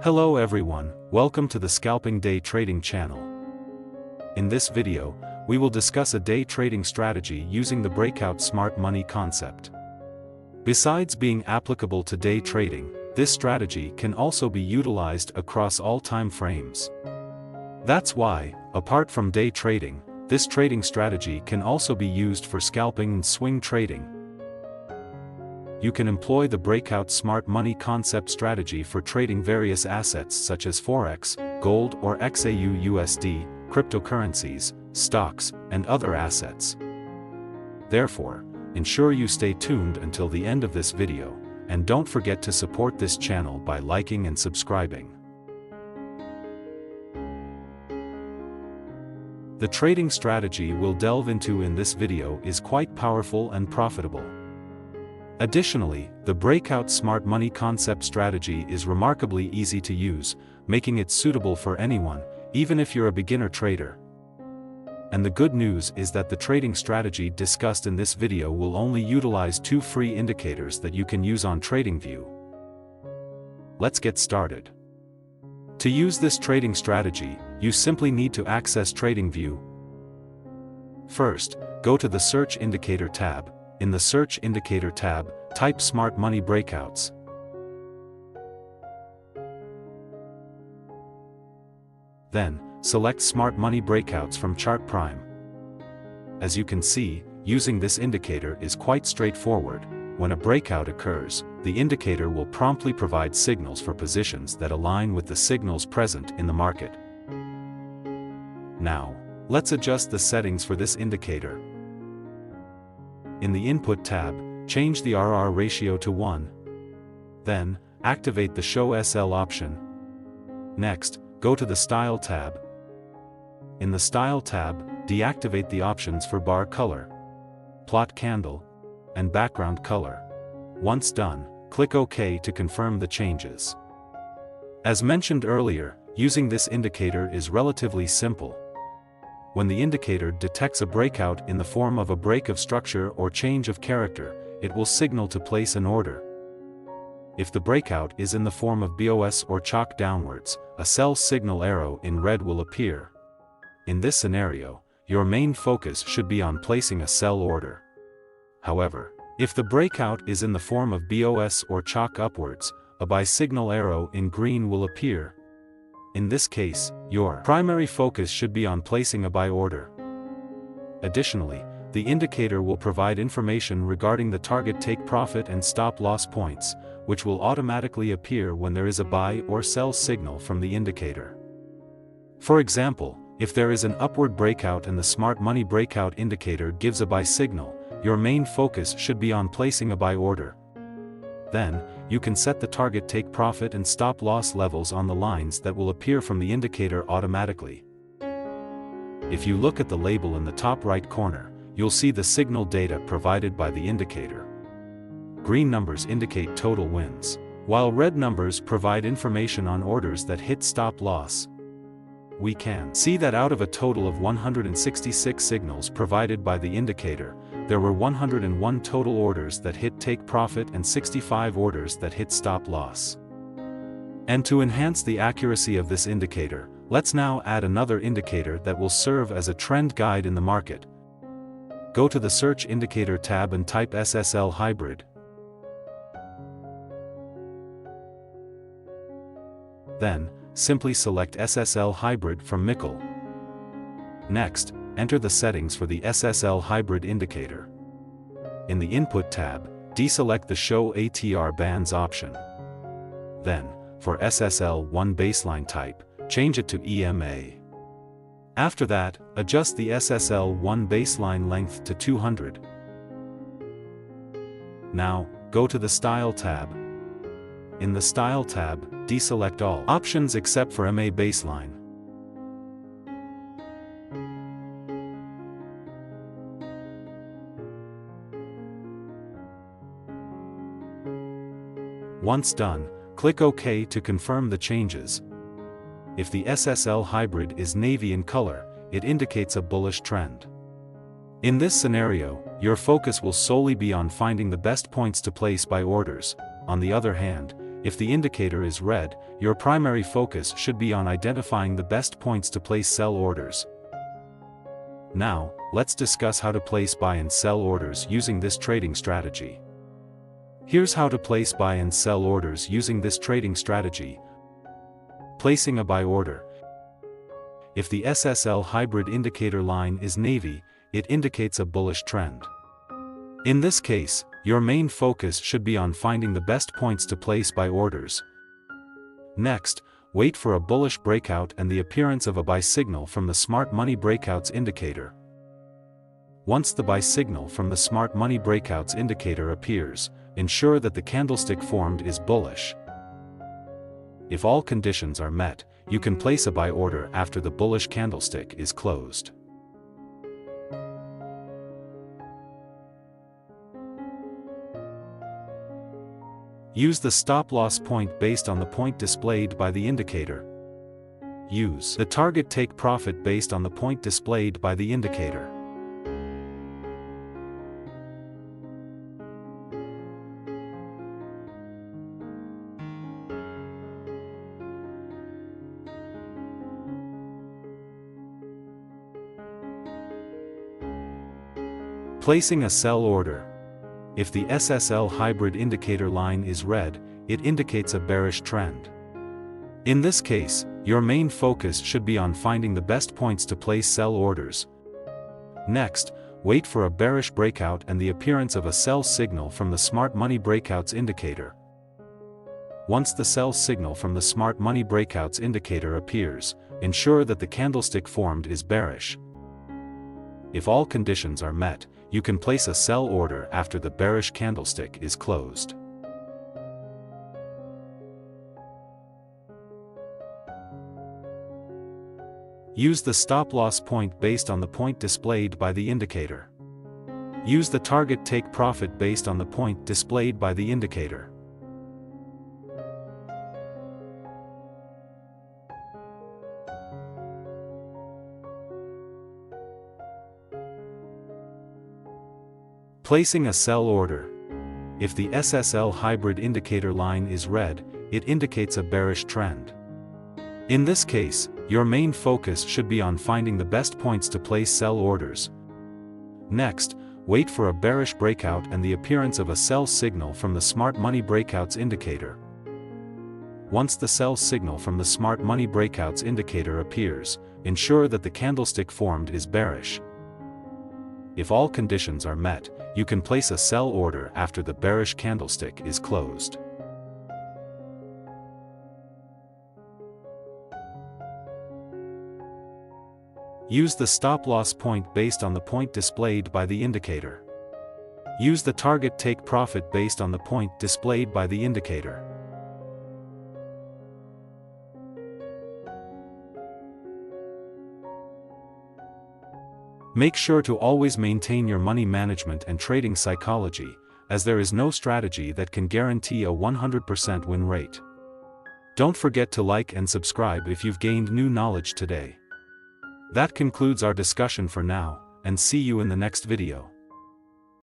Hello everyone, welcome to the Scalping Day Trading channel. In this video, we will discuss a day trading strategy using the breakout smart money concept. Besides being applicable to day trading, this strategy can also be utilized across all time frames. That's why, apart from day trading, this trading strategy can also be used for scalping and swing trading. You can employ the breakout smart money concept strategy for trading various assets such as forex, gold or XAU USD, cryptocurrencies, stocks, and other assets. Therefore, ensure you stay tuned until the end of this video, and don't forget to support this channel by liking and subscribing. The trading strategy we'll delve into in this video is quite powerful and profitable. Additionally, the breakout smart money concept strategy is remarkably easy to use, making it suitable for anyone, even if you're a beginner trader. And the good news is that the trading strategy discussed in this video will only utilize 2 free indicators that you can use on TradingView. Let's get started. To use this trading strategy, you simply need to access TradingView. First, go to the Search Indicator tab. In the Search Indicator tab, type Smart Money Breakouts. Then, select Smart Money Breakouts from ChartPrime. As you can see, using this indicator is quite straightforward. When a breakout occurs, the indicator will promptly provide signals for positions that align with the signals present in the market. Now, let's adjust the settings for this indicator. In the Input tab, change the RR ratio to 1. Then, activate the Show SL option. Next, go to the Style tab. In the Style tab, deactivate the options for bar color, plot candle, and background color. Once done, click OK to confirm the changes. As mentioned earlier, using this indicator is relatively simple. When the indicator detects a breakout in the form of a break of structure or change of character, it will signal to place an order. If the breakout is in the form of BOS or CHOCH downwards, a sell signal arrow in red will appear. In this scenario, your main focus should be on placing a sell order. However, if the breakout is in the form of BOS or CHOCH upwards, a buy signal arrow in green will appear. In this case, your primary focus should be on placing a buy order. Additionally, the indicator will provide information regarding the target take profit and stop loss points, which will automatically appear when there is a buy or sell signal from the indicator. For example, if there is an upward breakout and the smart money breakout indicator gives a buy signal, your main focus should be on placing a buy order. Then, you can set the target take profit and stop loss levels on the lines that will appear from the indicator automatically. If you look at the label in the top right corner, you'll see the signal data provided by the indicator. Green numbers indicate total wins, while red numbers provide information on orders that hit stop loss. We can see that out of a total of 166 signals provided by the indicator, there were 101 total orders that hit take profit and 65 orders that hit stop loss. And to enhance the accuracy of this indicator, let's now add another indicator that will serve as a trend guide in the market. Go to the Search Indicator tab and type SSL Hybrid. Then, simply select SSL Hybrid from Mihkel. Next, enter the settings for the SSL Hybrid indicator. In the Input tab, deselect the Show ATR Bands option. Then, for SSL1 baseline type, change it to EMA. After that, adjust the SSL1 baseline length to 200. Now, go to the Style tab. In the Style tab, deselect all options except for MA baseline. Once done, click OK to confirm the changes. If the SSL Hybrid is navy in color, it indicates a bullish trend. In this scenario, your focus will solely be on finding the best points to place buy orders. On the other hand, If the indicator is red, your primary focus should be on identifying the best points to place sell orders. Now, let's discuss how to place buy and sell orders using this trading strategy. Here's how to place buy and sell orders using this trading strategy. Placing a buy order. If the SSL hybrid indicator line is navy, it indicates a bullish trend. In this case, your main focus should be on finding the best points to place buy orders. Next, wait for a bullish breakout and the appearance of a buy signal from the Smart Money Breakouts indicator. Once the buy signal from the Smart Money Breakouts indicator appears, ensure that the candlestick formed is bullish. If all conditions are met, you can place a buy order after the bullish candlestick is closed. Use the stop-loss point based on the point displayed by the indicator. Use the target take profit based on the point displayed by the indicator. Placing a sell order. If the SSL hybrid indicator line is red, it indicates a bearish trend. In this case, your main focus should be on finding the best points to place sell orders. Next, wait for a bearish breakout and the appearance of a sell signal from the Smart Money Breakouts indicator. Once the sell signal from the Smart Money Breakouts indicator appears, ensure that the candlestick formed is bearish. If all conditions are met, you can place a sell order after the bearish candlestick is closed. Use the stop-loss point based on the point displayed by the indicator. Use the target take profit based on the point displayed by the indicator. Placing a sell order. If the SSL hybrid indicator line is red, it indicates a bearish trend. In this case, your main focus should be on finding the best points to place sell orders. Next, wait for a bearish breakout and the appearance of a sell signal from the Smart Money Breakouts indicator. Once the sell signal from the Smart Money Breakouts indicator appears, ensure that the candlestick formed is bearish. If all conditions are met, you can place a sell order after the bearish candlestick is closed. Use the stop-loss point based on the point displayed by the indicator. Use the target take profit based on the point displayed by the indicator. Make sure to always maintain your money management and trading psychology, as there is no strategy that can guarantee a 100% win rate. Don't forget to like and subscribe if you've gained new knowledge today. That concludes our discussion for now, and see you in the next video.